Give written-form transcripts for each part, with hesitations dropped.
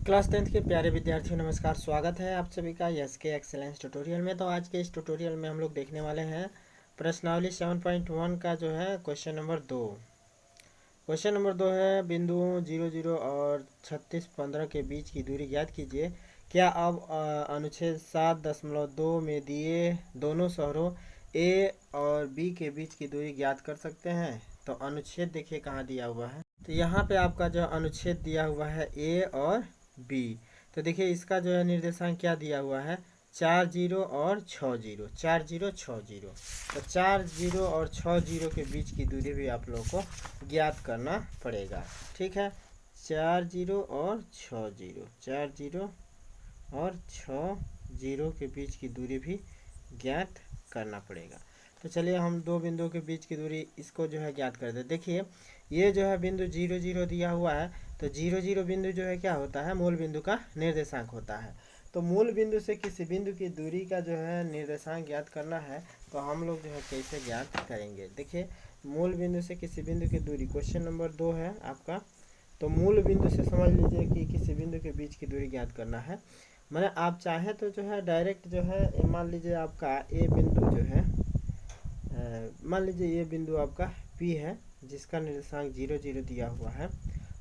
Class 10th के प्यारे विद्यार्थियों नमस्कार। स्वागत है आप सभी का यस के एक्सेलेंस ट्यूटोरियल में। तो आज के इस ट्यूटोरियल में हम लोग देखने वाले हैं प्रश्नावली 7.1 का जो है क्वेश्चन नंबर 2। क्वेश्चन नंबर 2 है बिंदुओं 0 0 और 36 15 के बीच की दूरी ज्ञात कीजिए। क्या अब अनुच्छेद 7.2 में दिए दोनों शहरों ए और बी के बीच की दूरी ज्ञात कर सकते हैं? तो अनुच्छेद देखिए कहाँ दिया हुआ है। तो यहाँ पे आपका जो अनुच्छेद दिया हुआ है ए और बी। तो देखिए इसका जो है निर्देशांक क्या दिया हुआ है, 4 0 और 6 0, 4 0 6 0। तो 4 0 और 6 0 के बीच की दूरी भी आप लोगों को ज्ञात करना पड़ेगा। ठीक है, 4 0 और 6 0, 4 0 और 6 0 के बीच की दूरी भी ज्ञात करना पड़ेगा। तो चलिए हम दो बिंदुओं के बीच की दूरी इसको जो है ज्ञात कर दे। देखिए ये जो है बिंदु 0 0 दिया हुआ है, तो 0 0 बिंदु जो है क्या होता है, मूल बिंदु का निर्देशांक होता है। तो मूल बिंदु से किसी बिंदु की दूरी का जो है निर्देशांक ज्ञात करना है, तो हम लोग जो है कैसे ज्ञात करेंगे। देखिए मूल बिंदु से किसी बिंदु की दूरी, क्वेश्चन नंबर 2 है आपका। तो मूल बिंदु से समझ लीजिए कि किसी बिंदु के बीच की दूरी ज्ञात करना है। मैंने आप चाहें तो जो है डायरेक्ट जो है मान लीजिए आपका ए बिंदु जो है, मान लीजिए ये बिंदु आपका पी है जिसका निर्देशांक 0 0 दिया हुआ है,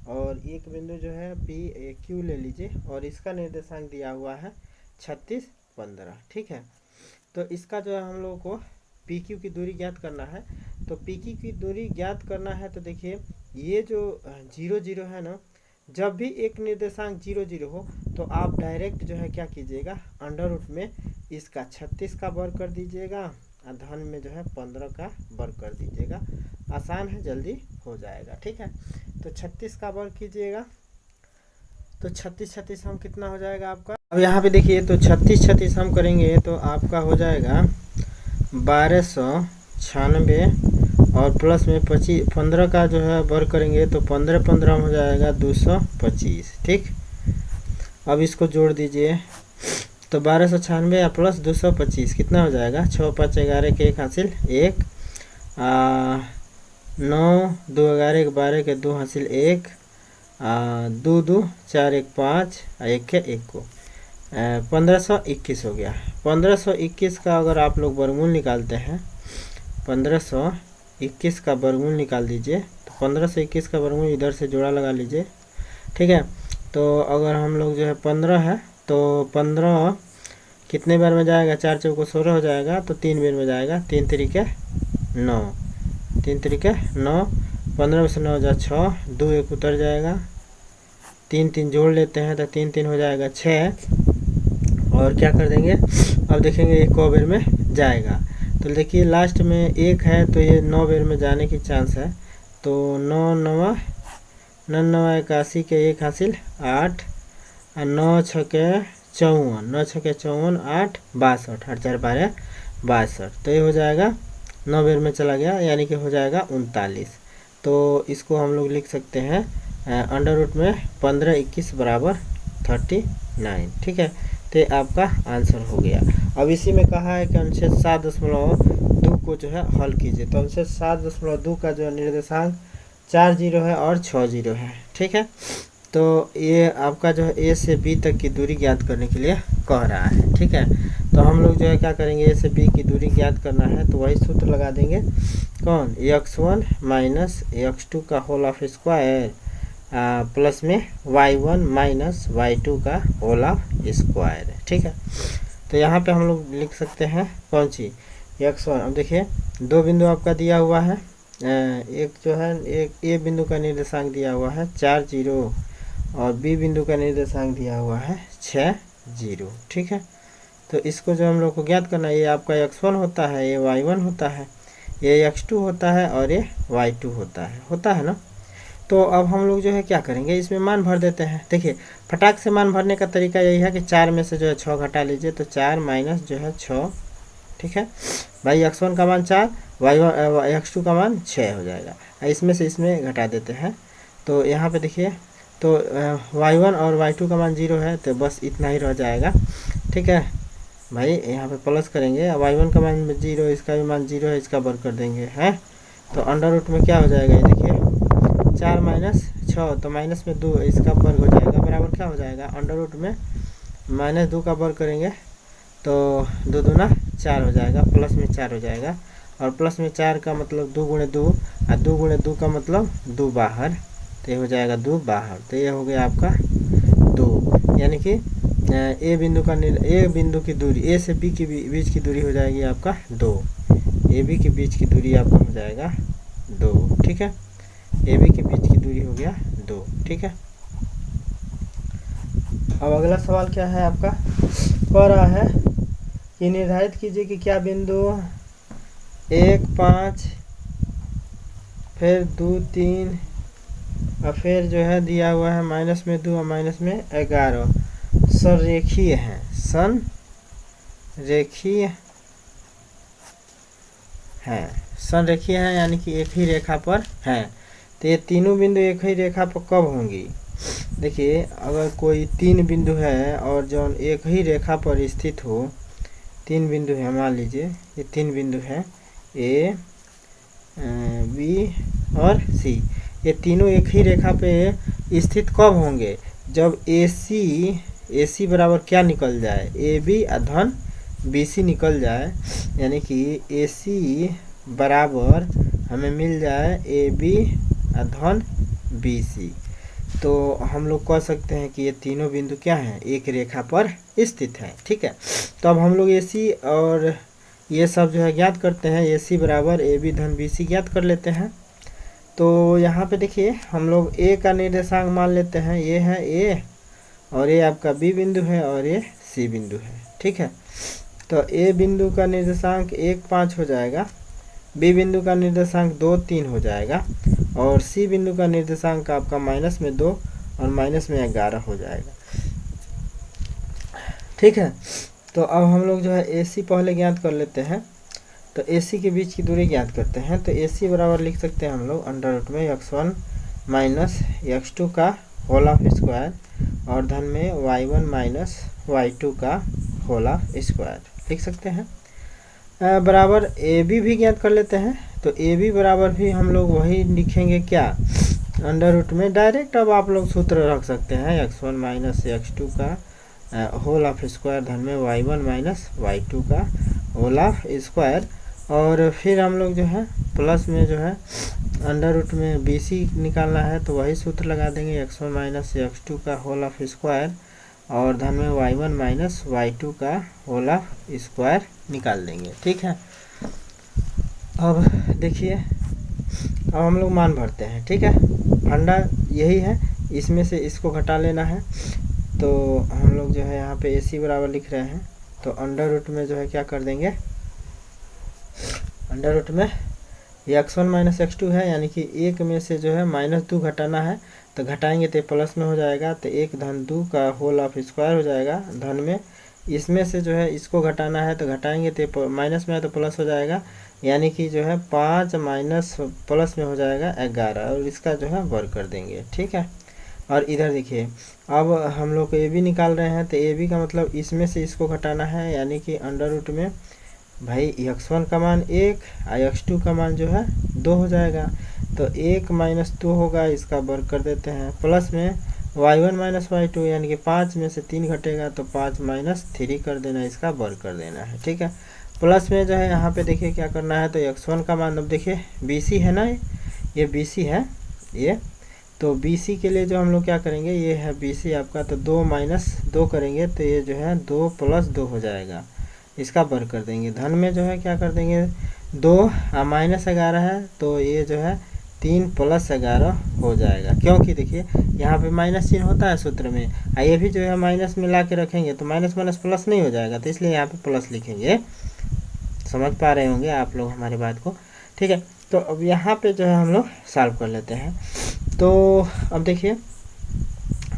और एक बिंदु जो है पी क्यू ले लीजिए और इसका निर्देशांक दिया हुआ है 36 15। ठीक है, तो इसका जो है हम लोगों को पी क्यू की दूरी ज्ञात करना है। तो पी क्यू की दूरी ज्ञात करना है तो देखिए ये जो 0 0 है ना, जब भी एक निर्देशांक 0 0 हो तो आप डायरेक्ट जो है क्या कीजिएगा, अंडर रूट में इसका 36 का वर्ग कर दीजिएगा और धन में जो है 15 का वर्ग कर दीजिएगा। आसान है, जल्दी हो जाएगा। ठीक है, तो 36 का वर्ग कीजिएगा तो 36 36 हम कितना हो जाएगा आपका। अब यहाँ पे देखिए तो 36 36 हम करेंगे तो आपका हो जाएगा 1296 और प्लस में 15 का जो है वर्ग करेंगे तो 15 15 हो जाएगा 225। ठीक, अब इसको जोड़ दीजिए तो 1296 प्लस 225 कितना हो जाएगा, 6 5 11 के 1 हासिल 1, 9 2 11 12 के 2 हासिल 1, 2 2 4 1 5 1 के 1 को 1521 हो गया। 1521 का अगर आप लोग वर्गमूल निकालते हैं, 1521 का वर्गमूल निकाल दीजिए तो 1521 का वर्गमूल इधर से जोड़ा लगा लीजिए। ठीक है, तो अगर हम लोग जो है 15 है तो 15 कितने बार में जाएगा, 4 चौको 16 हो जाएगा, तो 3 बार में जाएगा, 3 तरीके 9, 3 तरीके 9, 15 में से 9 जा 6, 2 1 उतर जाएगा, 3 3 जोड़ लेते हैं तो 3 3 हो जाएगा 6, और क्या कर देंगे अब देखेंगे एक को बेर में जाएगा। तो देखिए लास्ट में 1 है तो ये 9 बेर में जाने की चांस है, तो 9 9 9 81 के 1 हासिल 8, 9 6 के 54, 9 6 के 54, 8 62, 8 4 12 62, तो ये हो जाएगा 9 बेर में चला गया यानी कि हो जाएगा 39। तो इसको हम लोग लिख सकते हैं अंडर रूट में 15 21 बराबर 39। ठीक है, तो ये आपका आंसर हो गया। अब इसी में कहा है कि अनुच्छेद 7.2 को जो है हल कीजिए। तो अनुच्छेद 7.2 का जो निर्देशांक 4 0 है और 6 0 है। ठीक है, तो ये आपका जो है ए से बी तक की दूरी ज्ञात करने के लिए कह रहा है। ठीक है, तो हम लोग जो है क्या करेंगे, ए से बी की दूरी ज्ञात करना है तो वही सूत्र लगा देंगे, कौन, x1 माइनस x2 का होल ऑफ स्क्वायर प्लस में y1 माइनस y2 का होल ऑफ स्क्वायर। ठीक है, तो यहाँ पे हम लोग लिख सकते हैं कौन सी, x1। अब देखिए दो बिंदु आपका दिया हुआ है, एक जो है एक ए बिंदु का निर्देशांक दिया हुआ है 4 0 और बी बिंदु का निर्देशांक दिया हुआ है 6 0। ठीक है, तो इसको जो हम लोग को ज्ञात करना है, ये आपका x1 होता है, ये y1 होता है, ये x2 होता है और ये y2 होता है ना। तो अब हम लोग जो है क्या करेंगे, इसमें मान भर देते हैं। देखिए फटाक से मान भरने का तरीका यही है कि 4 में से जो है 6 घटा लीजिए, तो 4 माइनस जो है 6। ठीक है भाई, x1 का मान 4, x2 का मान 6 हो जाएगा, इसमें से इसमें घटा देते हैं। तो यहाँ पे देखिए तो y1 और y2 का मान 0 है, तो बस इतना ही रह जाएगा। ठीक है भाई, यहाँ पे प्लस करेंगे, y1 का मान 0, इसका भी मान 0 है, इसका वर्ग कर देंगे हैं, तो अंडर रूट में क्या हो जाएगा, ये देखिए 4 माइनस 6, तो माइनस में 2, इसका वर्ग हो जाएगा बराबर क्या हो जाएगा, अंडर रूट में -2 का वर्ग करेंगे तो 2 दूना 4 हो जाएगा, प्लस में 4 हो जाएगा, और प्लस में 4 का मतलब 2 गुणे 2, और 2 गुणे 2 का मतलब 2 बाहर, तो ये हो जाएगा 2 बाहर, तो ये हो गया आपका 2, यानी कि ए बिंदु की दूरी, ए से बी के बीच की दूरी हो जाएगी आपका 2, ए बी के बीच की दूरी आपका हो जाएगा 2, ठीक है, ए बी के बीच की दूरी हो गया 2, ठीक है। अब अगला सवाल क्या है आपका, कह रहा है कि निर्धारित कीजिए कि क्या बिंदु 1 5 फिर 2 3 और फिर जो है दिया हुआ है माइनस में 2 और माइनस में 11 संरेखीय हैं, संरेखीय हैं यानी कि एक ही रेखा पर हैं। तो ये तीनों बिंदु एक ही रेखा पर कब होंगी, देखिए अगर कोई 3 बिंदु है और जो एक ही रेखा पर स्थित हो, 3 बिंदु है, मान लीजिए ये 3 बिंदु है ए बी और सी, ये तीनों एक ही रेखा पे स्थित कब होंगे, जब ए सी बराबर क्या निकल जाए, ए बी धन बी सी निकल जाए, यानी कि ए सी बराबर हमें मिल जाए ए बी धन बी सी, तो हम लोग कह सकते हैं कि ये तीनों बिंदु क्या हैं, एक रेखा पर स्थित हैं, ठीक है। तो अब हम लोग ए सी और ये सब जो है ज्ञात करते हैं, ए सी बराबर ए बी धन बी सी ज्ञात कर लेते हैं। तो यहाँ पे देखिए हम लोग ए का निर्देशांक मान लेते हैं, ये है ए और ये आपका बी बिंदु है और ये सी बिंदु है, ठीक है। तो ए बिंदु का निर्देशांक 1 5 हो जाएगा, बी बिंदु का निर्देशांक 2 3 हो जाएगा, और सी बिंदु का निर्देशांक आपका -2 और -11 हो जाएगा, ठीक है। तो अब हम लोग जो है ए सी पहले ज्ञात कर लेते हैं, तो ए सी के बीच की दूरी ज्ञात करते हैं। तो ए सी बराबर लिख सकते हैं हम लोग अंडर रूट में x1 माइनस x2 का होल ऑफ स्क्वायर और धन में y1 माइनस y2 का होल ऑफ स्क्वायर लिख सकते हैं, बराबर ए बी भी ज्ञात कर लेते हैं। तो ए बी बराबर भी हम लोग वही लिखेंगे क्या, अंडर रूट में डायरेक्ट अब आप लोग सूत्र रख सकते हैं, x1 माइनस x2 का होल ऑफ स्क्वायर धन में y1 माइनस y2 का होल ऑफ स्क्वायर, और फिर हम लोग जो है प्लस में जो है अंडर रूट में बी सी निकालना है, तो वही सूत्र लगा देंगे, x1 माइनस x2 का होल ऑफ स्क्वायर और धन में y1 माइनस y2 का होल ऑफ स्क्वायर निकाल देंगे, ठीक है। अब देखिए अब हम लोग मान भरते हैं, ठीक है, फंडा यही है, इसमें से इसको घटा लेना है। तो हम लोग जो है यहाँ पे ए सी बराबर लिख रहे हैं, तो अंडर रूट में जो है क्या कर देंगे, अंडर रूट में ये x1 माइनस x2 है, यानी कि एक में से जो है -2 घटाना है, तो घटाएंगे तो प्लस में हो जाएगा, तो 1 धन 2 का होल ऑफ स्क्वायर हो जाएगा, धन में इसमें से जो है इसको घटाना है, तो घटाएंगे तो माइनस में है तो प्लस हो जाएगा, यानी कि जो है 5 माइनस प्लस में हो जाएगा 11, और इसका जो है वर्ग कर देंगे, ठीक है। और इधर देखिए अब हम लोग ए बी निकाल रहे हैं, तो ए बी का मतलब इसमें से इसको घटाना है, यानी कि अंडर रूट में भाई x1 का मान 1 और x2 का मान जो है 2 हो जाएगा, तो 1 माइनस 2 होगा, इसका वर्ग कर देते हैं, प्लस में y1 माइनस y2 यानी कि 5 में से 3 घटेगा तो 5 माइनस 3 कर देना, इसका वर्ग कर देना है, ठीक है। प्लस में जो है यहाँ पे देखिए क्या करना है, तो x1 का मान अब देखिए BC है ना, ये BC है ये, तो BC के लिए जो हम लोग क्या करेंगे, ये है BC आपका, तो 2 माइनस 2 करेंगे तो ये जो है 2 प्लस 2 हो जाएगा, इसका वर्ग कर देंगे। धन में जो है क्या कर देंगे 2 माइनस 11 है, तो ये जो है 3 प्लस 11 हो जाएगा, क्योंकि देखिए यहाँ पे माइनस चिन्ह होता है सूत्र में, ये भी जो है माइनस में ला के रखेंगे तो माइनस माइनस प्लस नहीं हो जाएगा, तो इसलिए यहाँ पे प्लस लिखेंगे, समझ पा रहे होंगे आप लोग हमारी बात को, ठीक है। तो अब यहाँ पे जो है हम लोग सॉल्व कर लेते हैं। तो अब देखिए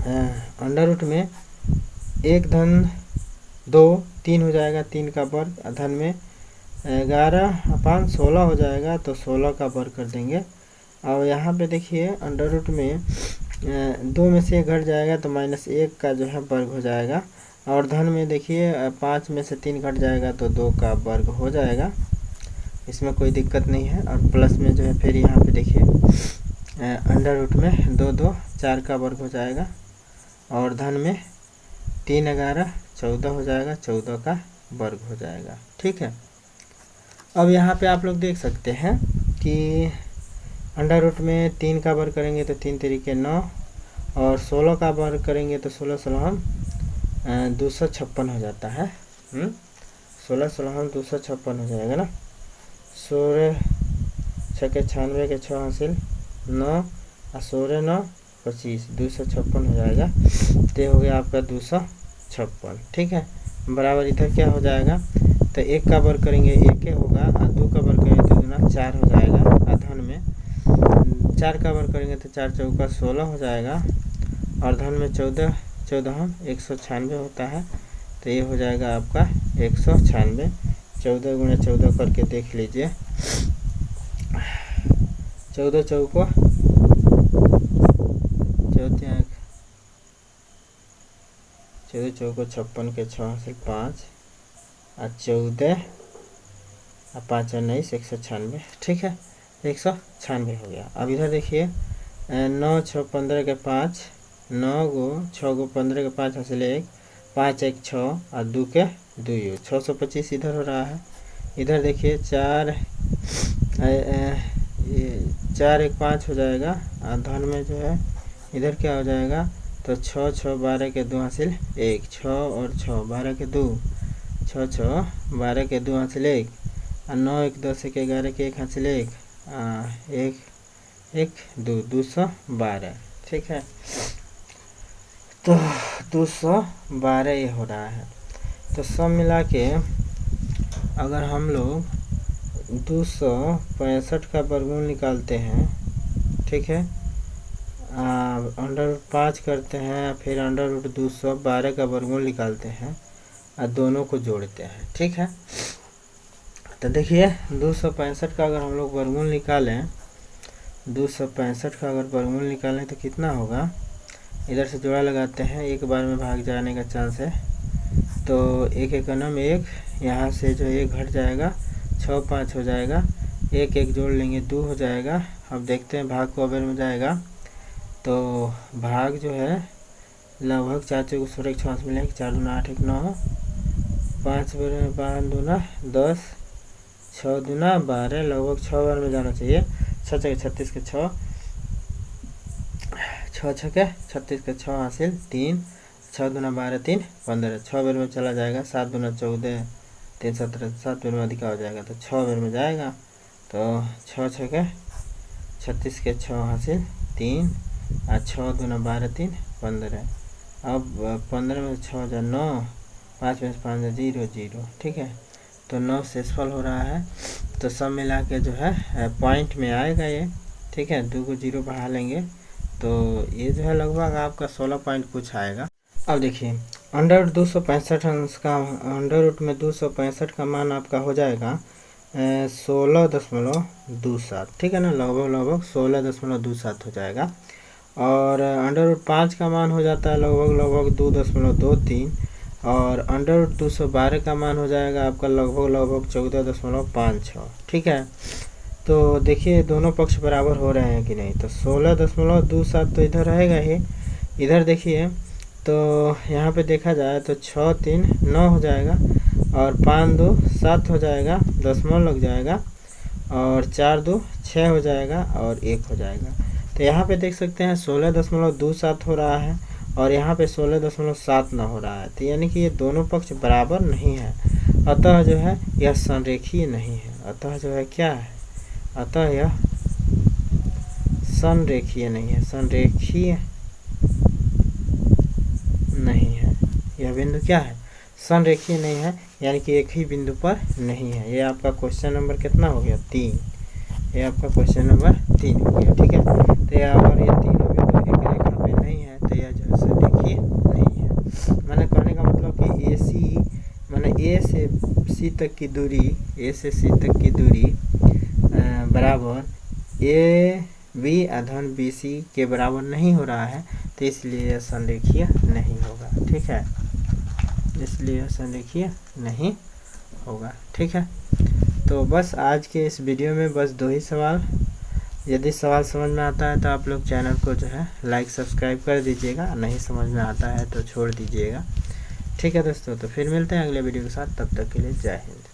अंडर रूट में 1 धन 2 3 हो जाएगा, 3 का वर्ग, धन में 11/16 हो जाएगा, तो 16 का वर्ग कर देंगे। और यहाँ पे देखिए अंडर रूट में 2 में से 1 घट जाएगा तो -1 का जो है वर्ग हो जाएगा, और धन में देखिए 5 में से 3 घट जाएगा तो 2 का वर्ग हो जाएगा, इसमें कोई दिक्कत नहीं है। और प्लस में जो है फिर यहाँ पे देखिए अंडर रूट में 2 2 4 का वर्ग हो जाएगा, और धन में 3 11 14 हो जाएगा, 14 का वर्ग हो जाएगा। ठीक है, अब यहाँ पे आप लोग देख सकते हैं कि अंडर रूट में 3 का वर्ग करेंगे तो 3 तरीके 9, और 16 का वर्ग करेंगे तो 16 16 256 हो जाता है। 16 16 256 हो जाएगा ना। 16 6 के 96 के 6 हासिल 9 और 16 9 25 256 हो जाएगा। तो हो गया आपका 256। ठीक है, बराबर इधर क्या हो जाएगा, तो 1 का वर्ग करेंगे 1 होगा, और 2 का वर्ग करेंगे तो 2 4 हो जाएगा। और धन में 4 का वर्ग करेंगे तो 4 चौका 16 हो जाएगा, और धन में 14 196 होता है। तो ये हो जाएगा आपका 196। 14 गुणे 14 करके देख लीजिए। 14 चौको 56 के 6 हासिल 5 और 14 और 5 और 19 196। ठीक है, 196 हो गया। अब इधर देखिए 9 6 15 के 5, 9 गो 6 गो 15 के 5 हासिल 1, 5 1 6 और 2 के 2 625 इधर हो रहा है। इधर देखिए 4 1 5 हो जाएगा, और धन में जो है इधर क्या हो जाएगा, तो 6 6 12 के 2 हासिल 1, 6 और 6 12 के 2, 6 6 12 के 2 हासिल 1, और 9 1 10 1 11 के 1 हासिल 1 1 1 2 212। ठीक है, तो 212 ये हो रहा है। तो सब मिला के अगर हम लोग 265 का वर्गमूल निकालते हैं, ठीक है, अंडर रूट 5 करते हैं, फिर अंडर रूट 212 का वर्गमूल निकालते हैं और दोनों को जोड़ते हैं। ठीक है, तो देखिए 265 का अगर हम लोग वर्गमूल निकालें, 265 का अगर वर्गमूल निकालें तो कितना होगा, इधर से जोड़ा लगाते हैं, एक बार में भाग जाने का चांस है। तो 1 1 नम 1, यहाँ से जो 1 घट जाएगा, 6 5 हो जाएगा, 1 1 जोड़ लेंगे 2 हो जाएगा। अब देखते हैं भाग को अबर में जाएगा, तो भाग जो है लगभग 4 चौको 16 1 6 मिलेंगे, 4 दूना 8 1 9, 5 दूना 10, 6 दूना 12, लगभग 6 बार में जाना चाहिए। 6 6 36 के 6, 6 6 के 36 के 6 हासिल 3, 6 दूना 12 3 15, 6 बार में चला जाएगा। 7 दूना 14 3 17, 7 बार में अधिका हो जाएगा, तो 6 बार में जाएगा। तो 6 6 के 36 के 6 हासिल 3, और 6 दूना 12 3 15। अब 15 में 6 जा 9, 5 में 5 0 0। ठीक है, तो 9 शेषफल हो रहा है। तो सब मिला के जो है पॉइंट में आएगा ये। ठीक है, 2 को 0 बढ़ा लेंगे तो ये जो है लगभग आपका 16 पॉइंट कुछ आएगा। अब देखिए अंडर रूट 265 का, अंडर रूट में 265 का मान आपका हो जाएगा 16.27। ठीक है ना, लगभग 16.27 हो जाएगा। और अंडर रूट 5 का मान हो जाता है लगभग 2.23, और अंडर रूट 212 का मान हो जाएगा आपका लगभग 14.56। ठीक है, तो देखिए दोनों पक्ष बराबर हो रहे हैं कि नहीं। तो 16.27 तो इधर रहेगा ही। इधर देखिए तो यहाँ पे देखा जाए तो 6 3 9 हो जाएगा, और 5 2 7 हो जाएगा, दशमलव लग जाएगा, और 4 2 6 हो जाएगा, और 1 हो जाएगा। तो यहाँ पे देख सकते हैं 16.27 हो रहा है, और यहाँ पे 16.7 हो रहा है। तो यानी कि ये दोनों पक्ष बराबर नहीं है, अतः जो है यह संरेखीय नहीं है। अतः जो है क्या है, अतः यह संरेखीय नहीं है, संरेखीय नहीं है। यह बिंदु क्या है, संरेखीय नहीं है, यानी कि एक ही बिंदु पर नहीं है। ये आपका क्वेश्चन नंबर कितना हो गया, 3। ये आपका क्वेश्चन नंबर 3 हो गया। ठीक है, तो यह अगर ये तीनों बिंदु एक रेखा पे नहीं है तो यह जो है संरेखीय नहीं है। मैंने कहने का मतलब कि AC माने ए से सी तक की दूरी, ए से सी तक की दूरी बराबर AB अधन BC के बराबर नहीं हो रहा है, तो इसलिए यह संरेखीय नहीं होगा। ठीक है, इसलिए यह संरेखीय नहीं होगा। ठीक है, तो बस आज के इस वीडियो में बस 2 ही सवाल यदि सवाल समझ में आता है तो आप लोग चैनल को जो है लाइक सब्सक्राइब कर दीजिएगा, नहीं समझ में आता है तो छोड़ दीजिएगा। ठीक है दोस्तों, तो फिर मिलते हैं अगले वीडियो के साथ, तब तक के लिए जय हिंद।